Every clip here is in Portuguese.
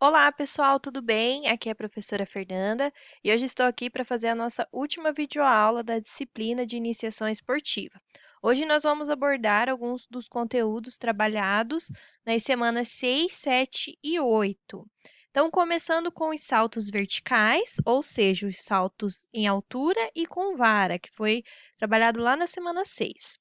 Olá, pessoal, tudo bem? Aqui é a professora Fernanda e hoje estou aqui para fazer a nossa última videoaula da disciplina de iniciação esportiva. Hoje nós vamos abordar alguns dos conteúdos trabalhados nas semanas 6, 7 e 8. Então, começando com os saltos verticais, ou seja, os saltos em altura e com vara, que foi trabalhado lá na semana 6.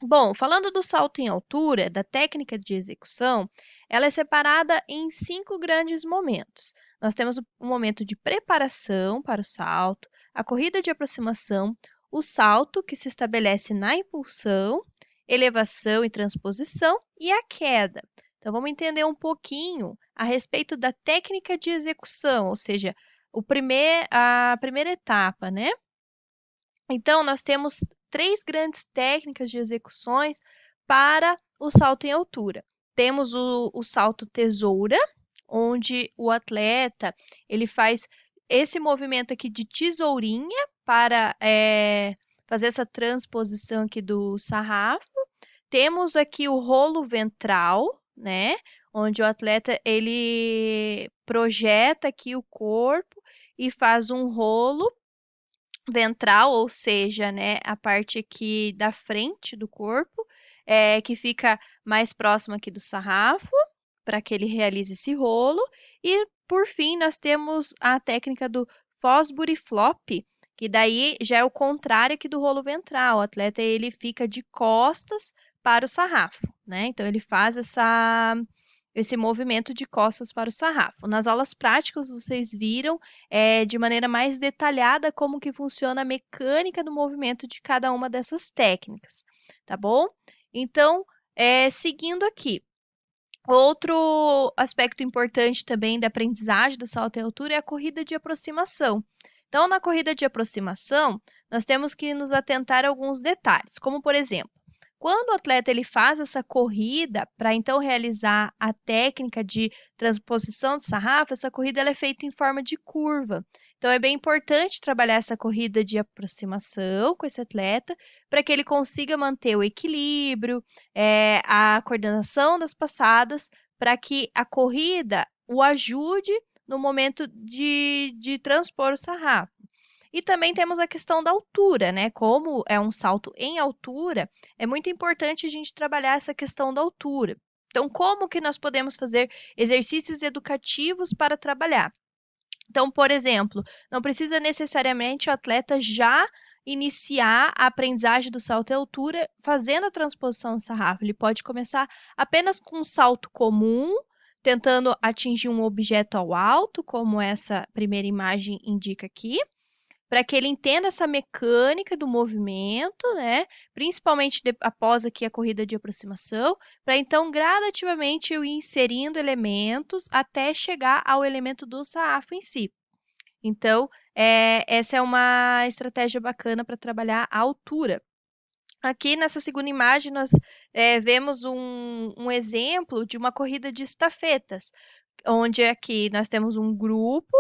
Bom, falando do salto em altura, da técnica de execução, ela é separada em 5 grandes momentos. Nós temos o momento de preparação para o salto, a corrida de aproximação, o salto, que se estabelece na impulsão, elevação e transposição, e a queda. Então, vamos entender um pouquinho a respeito da técnica de execução, ou seja, a primeira etapa, né? Então, nós temos 3 grandes técnicas de execuções para o salto em altura. Temos o salto tesoura, onde o atleta ele faz esse movimento aqui de tesourinha para fazer essa transposição aqui do sarrafo. Temos aqui o rolo ventral, né? Onde o atleta ele projeta aqui o corpo e faz um rolo ventral, ou seja, né, a parte aqui da frente do corpo, que fica mais próxima aqui do sarrafo, para que ele realize esse rolo. E, por fim, nós temos a técnica do Fosbury Flop, que daí já é o contrário aqui do rolo ventral. O atleta ele fica de costas para o sarrafo, né? Então ele faz esse movimento de costas para o sarrafo. Nas aulas práticas, vocês viram de maneira mais detalhada como que funciona a mecânica do movimento de cada uma dessas técnicas, tá bom? Então, seguindo aqui, outro aspecto importante também da aprendizagem do salto em altura é a corrida de aproximação. Então, na corrida de aproximação, nós temos que nos atentar a alguns detalhes, como por exemplo, quando o atleta ele faz essa corrida para então realizar a técnica de transposição de sarrafo, essa corrida ela é feita em forma de curva. Então é bem importante trabalhar essa corrida de aproximação com esse atleta para que ele consiga manter o equilíbrio, a coordenação das passadas, para que a corrida o ajude no momento de transpor o sarrafo. E também temos a questão da altura, né? Como é um salto em altura, é muito importante a gente trabalhar essa questão da altura. Então, como que nós podemos fazer exercícios educativos para trabalhar? Então, por exemplo, não precisa necessariamente o atleta já iniciar a aprendizagem do salto em altura fazendo a transposição do sarrafo. Ele pode começar apenas com um salto comum, tentando atingir um objeto ao alto, como essa primeira imagem indica aqui, para que ele entenda essa mecânica do movimento, né? Principalmente após aqui a corrida de aproximação, para então gradativamente eu ir inserindo elementos até chegar ao elemento do sarrafo em si. Então, essa é uma estratégia bacana para trabalhar a altura. Aqui nessa segunda imagem, nós vemos um exemplo de uma corrida de estafetas, onde aqui nós temos um grupo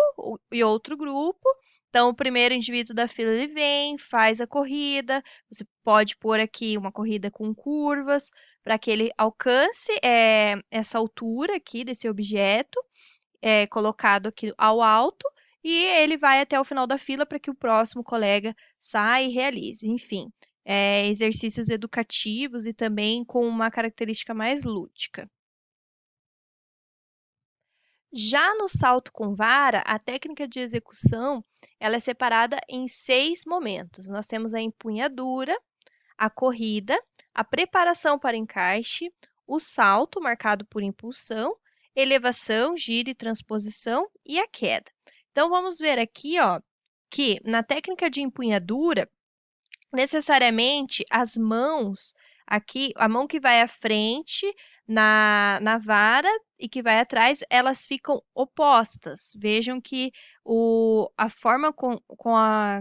e outro grupo. Então, o primeiro indivíduo da fila ele vem, faz a corrida. Você pode pôr aqui uma corrida com curvas para que ele alcance essa altura aqui desse objeto, colocado aqui ao alto, e ele vai até o final da fila para que o próximo colega saia e realize. Enfim, exercícios educativos e também com uma característica mais lúdica. Já no salto com vara, a técnica de execução ela é separada em 6 momentos. Nós temos a empunhadura, a corrida, a preparação para encaixe, o salto marcado por impulsão, elevação, giro e transposição e a queda. Então vamos ver aqui, ó, que na técnica de empunhadura, necessariamente as mãos aqui, a mão que vai à frente na vara e que vai atrás, elas ficam opostas. Vejam que a forma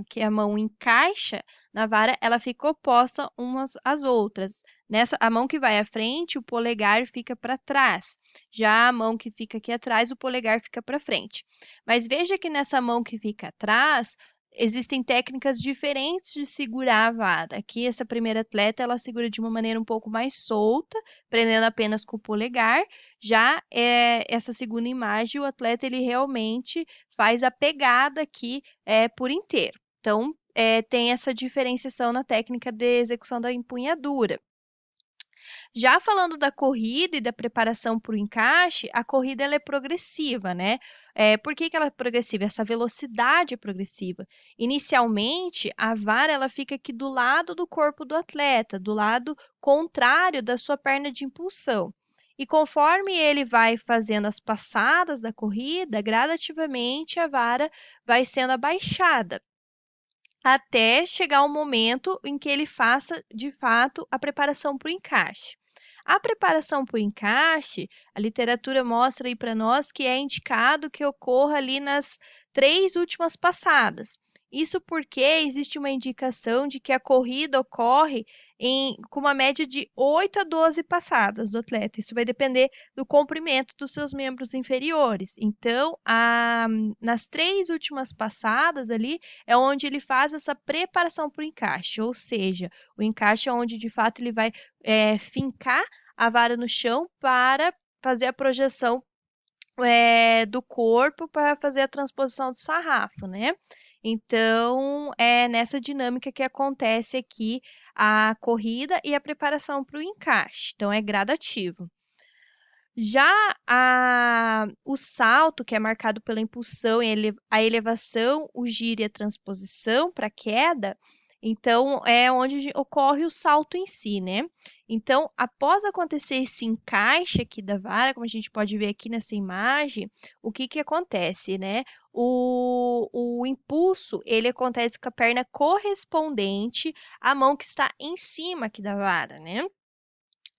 que a mão encaixa na vara, ela fica oposta umas às outras. Nessa, a mão que vai à frente, o polegar fica para trás. Já a mão que fica aqui atrás, o polegar fica para frente. Mas veja que nessa mão que fica atrás, existem técnicas diferentes de segurar a vara. Aqui, essa primeira atleta, ela segura de uma maneira um pouco mais solta, prendendo apenas com o polegar. Já essa segunda imagem, o atleta ele realmente faz a pegada aqui por inteiro. Então, tem essa diferenciação na técnica de execução da empunhadura. Já falando da corrida e da preparação para o encaixe, a corrida ela é progressiva, né? Por que que ela é progressiva? Essa velocidade é progressiva. Inicialmente, a vara ela fica aqui do lado do corpo do atleta, do lado contrário da sua perna de impulsão. E conforme ele vai fazendo as passadas da corrida, gradativamente a vara vai sendo abaixada até chegar o momento em que ele faça, de fato, a preparação para o encaixe. A preparação para o encaixe, a literatura mostra aí para nós que é indicado que ocorra ali nas 3 últimas passadas. Isso porque existe uma indicação de que a corrida ocorre com uma média de 8 a 12 passadas do atleta. Isso vai depender do comprimento dos seus membros inferiores. Então, nas 3 últimas passadas ali, é onde ele faz essa preparação para o encaixe, ou seja, o encaixe é onde de fato ele vai fincar a vara no chão para fazer a projeção do corpo para fazer a transposição do sarrafo, né? Então, é nessa dinâmica que acontece aqui a corrida e a preparação para o encaixe. Então, é gradativo. Já o salto, que é marcado pela impulsão e a elevação, o giro e a transposição para a queda, então é onde ocorre o salto em si, né? Então, após acontecer esse encaixe aqui da vara, como a gente pode ver aqui nessa imagem, o que que acontece, né? O impulso, ele acontece com a perna correspondente à mão que está em cima aqui da vara, né?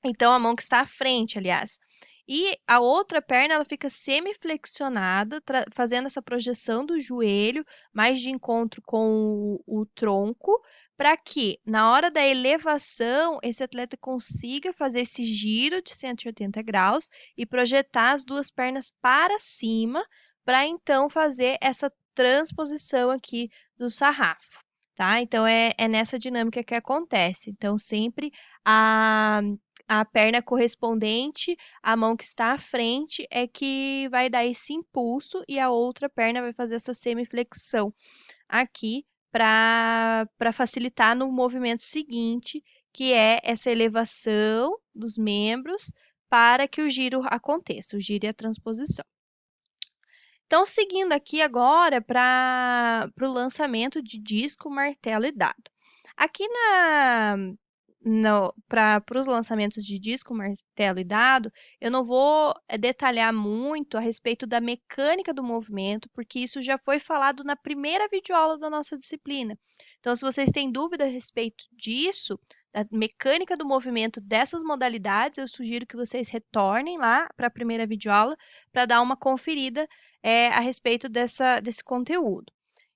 Então, a mão que está à frente, aliás. E a outra perna, ela fica semiflexionada, fazendo essa projeção do joelho, mais de encontro com o tronco, para que, na hora da elevação, esse atleta consiga fazer esse giro de 180 graus e projetar as duas pernas para cima, para então fazer essa transposição aqui do sarrafo, tá? Então, é nessa dinâmica que acontece. Então, sempre a perna correspondente, a mão que está à frente, é que vai dar esse impulso e a outra perna vai fazer essa semiflexão aqui para facilitar no movimento seguinte, que é essa elevação dos membros para que o giro aconteça, o giro e a transposição. Então, seguindo aqui agora para o lançamento de disco, martelo e dado. Aqui para os lançamentos de disco, martelo e dado, eu não vou detalhar muito a respeito da mecânica do movimento, porque isso já foi falado na primeira videoaula da nossa disciplina. Então, se vocês têm dúvida a respeito disso, da mecânica do movimento dessas modalidades, eu sugiro que vocês retornem lá para a primeira videoaula para dar uma conferida a respeito desse conteúdo.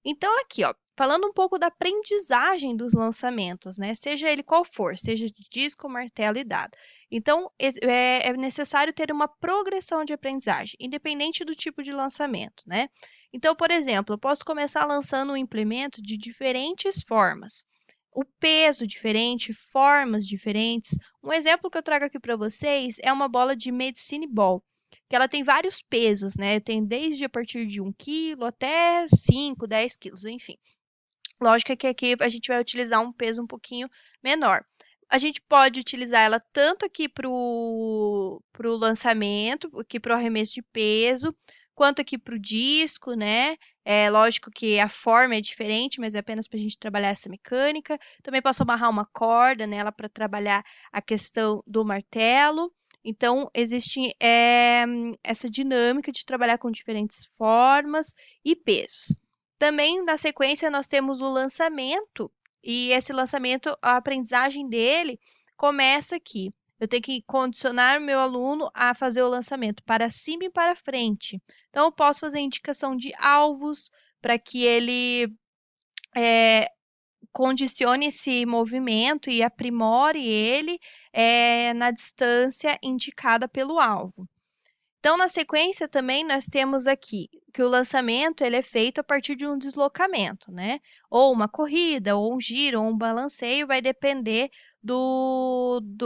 Então, aqui, ó, falando um pouco da aprendizagem dos lançamentos, né? Seja ele qual for, seja de disco, martelo e dado. Então, é necessário ter uma progressão de aprendizagem, independente do tipo de lançamento, né? Então, por exemplo, eu posso começar lançando um implemento de diferentes formas. O peso diferente, formas diferentes. Um exemplo que eu trago aqui para vocês é uma bola de medicine ball, que ela tem vários pesos, né? Tem desde a partir de 1 quilo até 5, 10 quilos, enfim. Lógico que aqui a gente vai utilizar um peso um pouquinho menor. A gente pode utilizar ela tanto aqui para o lançamento, aqui para o arremesso de peso, quanto aqui para o disco, né? É lógico que a forma é diferente, mas é apenas para a gente trabalhar essa mecânica. Também posso amarrar uma corda nela para trabalhar a questão do martelo. Então, existe essa dinâmica de trabalhar com diferentes formas e pesos. Também, na sequência, nós temos o lançamento, e esse lançamento, a aprendizagem dele começa aqui. Eu tenho que condicionar o meu aluno a fazer o lançamento para cima e para frente. Então, eu posso fazer indicação de alvos para que ele condicione esse movimento e aprimore ele na distância indicada pelo alvo. Então, na sequência também nós temos aqui que o lançamento ele é feito a partir de um deslocamento, né? Ou uma corrida, ou um giro, ou um balanceio, vai depender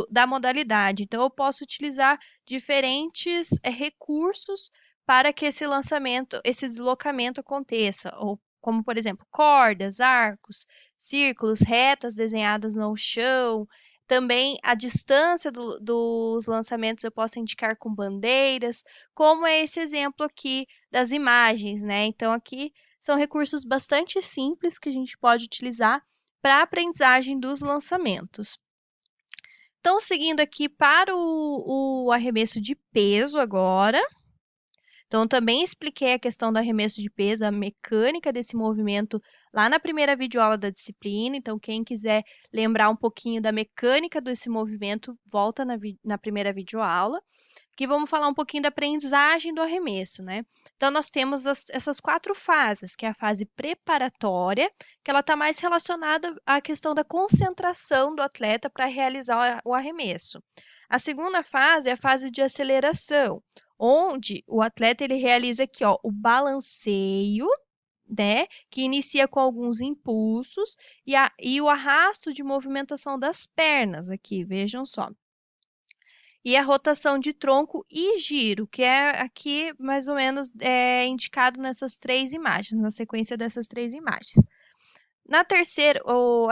da modalidade. Então, eu posso utilizar diferentes recursos para que esse lançamento, esse deslocamento aconteça, ou como, por exemplo, cordas, arcos, círculos, retas desenhadas no chão. Também a distância dos lançamentos eu posso indicar com bandeiras, como é esse exemplo aqui das imagens, né? Então, aqui são recursos bastante simples que a gente pode utilizar para a aprendizagem dos lançamentos. Então, seguindo aqui para o arremesso de peso agora. Então, também expliquei a questão do arremesso de peso, a mecânica desse movimento lá na primeira videoaula da disciplina. Então, quem quiser lembrar um pouquinho da mecânica desse movimento, volta na primeira videoaula. Aqui vamos falar um pouquinho da aprendizagem do arremesso, né? Então, nós temos essas 4 fases, que é a fase preparatória, que ela está mais relacionada à questão da concentração do atleta para realizar o arremesso. A segunda fase é a fase de aceleração, onde o atleta ele realiza aqui, ó, o balanceio, né, que inicia com alguns impulsos e o arrasto de movimentação das pernas aqui, vejam só. E a rotação de tronco e giro, que é aqui mais ou menos indicado nessas 3 imagens, na sequência dessas 3 imagens. A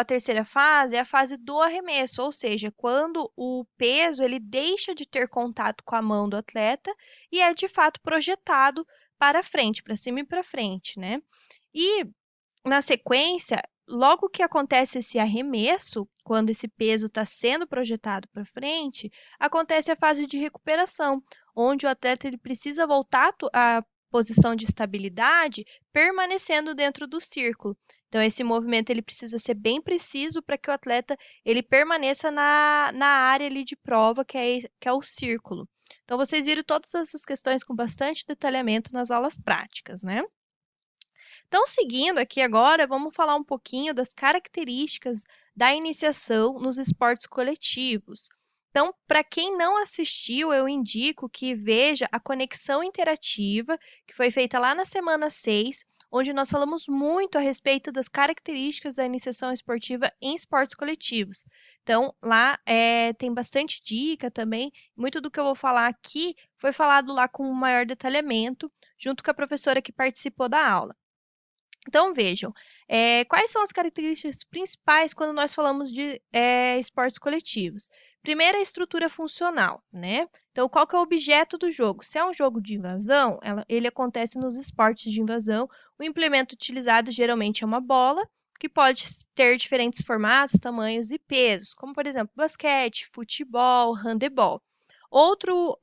terceira fase é a fase do arremesso, ou seja, quando o peso ele deixa de ter contato com a mão do atleta e é de fato projetado para frente, para cima e para frente, né? E na sequência, logo que acontece esse arremesso, quando esse peso está sendo projetado para frente, acontece a fase de recuperação, onde o atleta ele precisa voltar à posição de estabilidade, permanecendo dentro do círculo. Então, esse movimento ele precisa ser bem preciso para que o atleta ele permaneça na área ali de prova, que é o círculo. Então, vocês viram todas essas questões com bastante detalhamento nas aulas práticas, né? Então, seguindo aqui agora, vamos falar um pouquinho das características da iniciação nos esportes coletivos. Então, para quem não assistiu, eu indico que veja a conexão interativa que foi feita lá na semana 6, onde nós falamos muito a respeito das características da iniciação esportiva em esportes coletivos. Então, lá tem bastante dica também. Muito do que eu vou falar aqui foi falado lá com maior detalhamento, junto com a professora que participou da aula. Então, vejam, quais são as características principais quando nós falamos de esportes coletivos? Primeiro, a estrutura funcional, né? Então, qual que é o objeto do jogo? Se é um jogo de invasão, ele acontece nos esportes de invasão. O implemento utilizado geralmente é uma bola, que pode ter diferentes formatos, tamanhos e pesos, como, por exemplo, basquete, futebol, handebol. Outro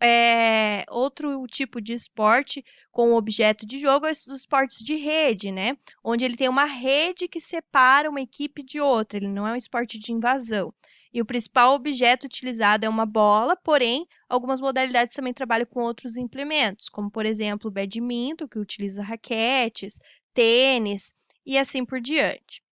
tipo de esporte com objeto de jogo é os esportes de rede, né? Onde ele tem uma rede que separa uma equipe de outra, ele não é um esporte de invasão. E o principal objeto utilizado é uma bola, porém, algumas modalidades também trabalham com outros implementos, como, por exemplo, o badminton, que utiliza raquetes, tênis e assim por diante.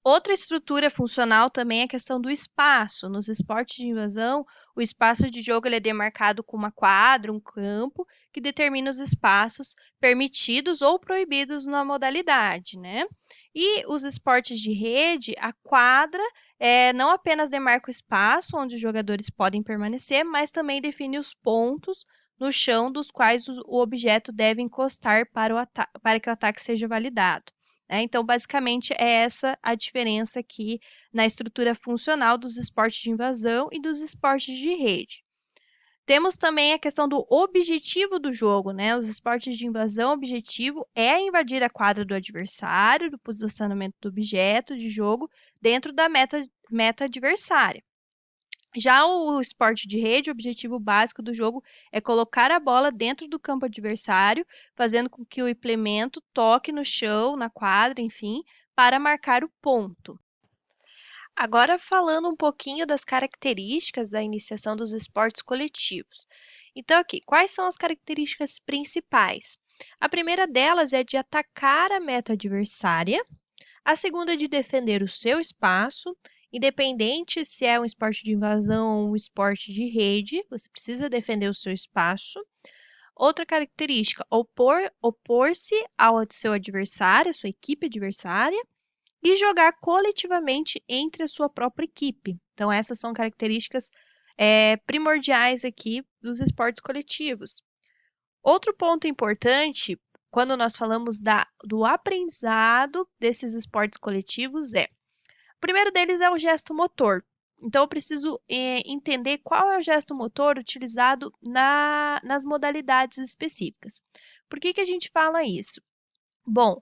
Outra estrutura funcional também é a questão do espaço. Nos esportes de invasão, o espaço de jogo ele é demarcado com uma quadra, um campo, que determina os espaços permitidos ou proibidos na modalidade, né? E os esportes de rede, a quadra não apenas demarca o espaço onde os jogadores podem permanecer, mas também define os pontos no chão dos quais o objeto deve encostar para que o ataque seja validado. Então, basicamente, é essa a diferença aqui na estrutura funcional dos esportes de invasão e dos esportes de rede. Temos também a questão do objetivo do jogo, né? Os esportes de invasão, o objetivo é invadir a quadra do adversário, do posicionamento do objeto de jogo dentro da meta adversária. Já o esporte de rede, o objetivo básico do jogo é colocar a bola dentro do campo adversário, fazendo com que o implemento toque no chão, na quadra, enfim, para marcar o ponto. Agora falando um pouquinho das características da iniciação dos esportes coletivos. Então aqui, quais são as características principais? A primeira delas é de atacar a meta adversária, a segunda é de defender o seu espaço Independente se é um esporte de invasão ou um esporte de rede, você precisa defender o seu espaço. Outra característica, opor-se ao seu adversário, a sua equipe adversária, e jogar coletivamente entre a sua própria equipe. Então, essas são características primordiais aqui dos esportes coletivos. Outro ponto importante, quando nós falamos do aprendizado desses esportes coletivos, o primeiro deles é o gesto motor. Então, eu preciso entender qual é o gesto motor utilizado nas modalidades específicas. Por que a gente fala isso? Bom,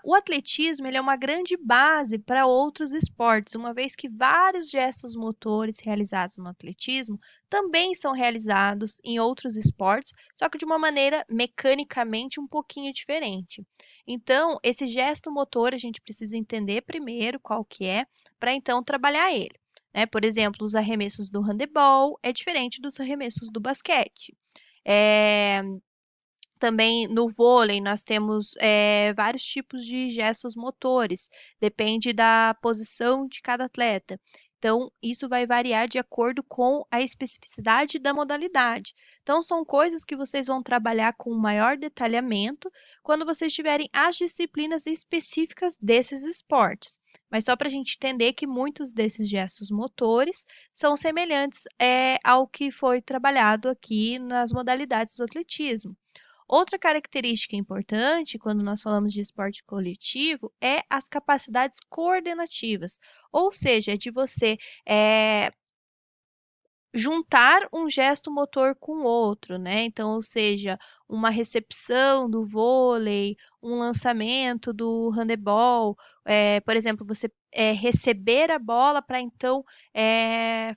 o atletismo ele é uma grande base para outros esportes, uma vez que vários gestos motores realizados no atletismo também são realizados em outros esportes, só que de uma maneira mecanicamente um pouquinho diferente. Então, esse gesto motor a gente precisa entender primeiro qual que é, para então trabalhar ele. Né? Por exemplo, os arremessos do handebol é diferente dos arremessos do basquete. É, Também no vôlei nós temos vários tipos de gestos motores, depende da posição de cada atleta. Então, isso vai variar de acordo com a especificidade da modalidade. Então, são coisas que vocês vão trabalhar com maior detalhamento quando vocês tiverem as disciplinas específicas desses esportes. Mas só para a gente entender que muitos desses gestos motores são semelhantes ao que foi trabalhado aqui nas modalidades do atletismo. Outra característica importante quando nós falamos de esporte coletivo é as capacidades coordenativas, ou seja, de você juntar um gesto motor com outro, né? Então, ou seja, uma recepção do vôlei, um lançamento do handebol, por exemplo, você receber a bola para então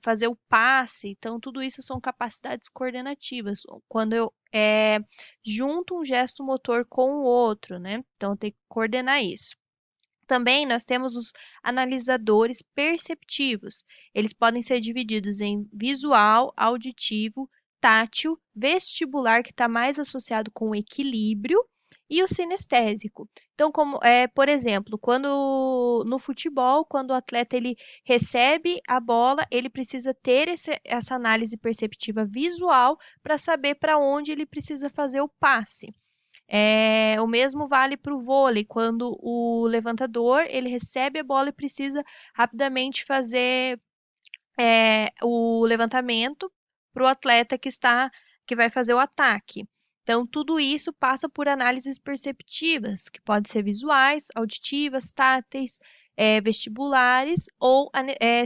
fazer o passe. Então, tudo isso são capacidades coordenativas. Quando eu junto um gesto motor com o outro, né? Então, tem que coordenar isso. Também nós temos os analisadores perceptivos. Eles podem ser divididos em visual, auditivo, tátil, vestibular, que está mais associado com o equilíbrio, e o sinestésico. Então, por exemplo, quando no futebol, quando o atleta ele recebe a bola, ele precisa ter essa análise perceptiva visual para saber para onde ele precisa fazer o passe. O mesmo vale para o vôlei, quando o levantador ele recebe a bola e precisa rapidamente fazer o levantamento para o atleta que vai fazer o ataque. Então, tudo isso passa por análises perceptivas, que podem ser visuais, auditivas, táteis, vestibulares ou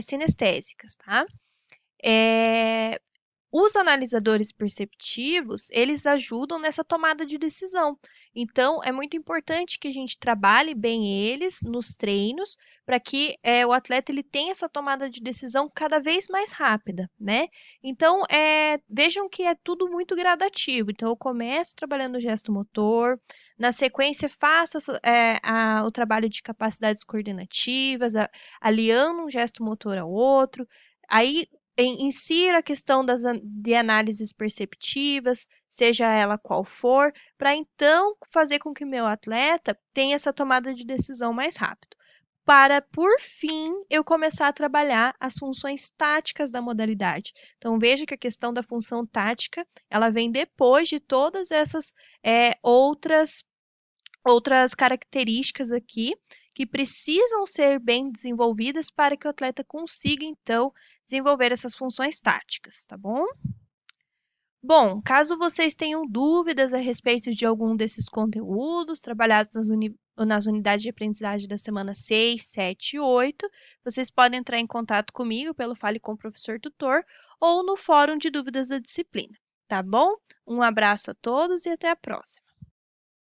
sinestésicas, tá? Os analisadores perceptivos, eles ajudam nessa tomada de decisão. Então, é muito importante que a gente trabalhe bem eles nos treinos, para que o atleta ele tenha essa tomada de decisão cada vez mais rápida, né? Então, vejam que é tudo muito gradativo. Então, eu começo trabalhando o gesto motor, na sequência faço o trabalho de capacidades coordenativas, aliando um gesto motor ao outro. Aí insira a questão de análises perceptivas, seja ela qual for, para então fazer com que o meu atleta tenha essa tomada de decisão mais rápido. Para, por fim, eu começar a trabalhar as funções táticas da modalidade. Então, veja que a questão da função tática, ela vem depois de todas essas outras características aqui que precisam ser bem desenvolvidas para que o atleta consiga, então, desenvolver essas funções táticas, tá bom? Bom, caso vocês tenham dúvidas a respeito de algum desses conteúdos trabalhados nas unidades de aprendizagem da semana 6, 7 e 8, vocês podem entrar em contato comigo pelo Fale com o Professor Tutor ou no fórum de dúvidas da disciplina, tá bom? Um abraço a todos e até a próxima!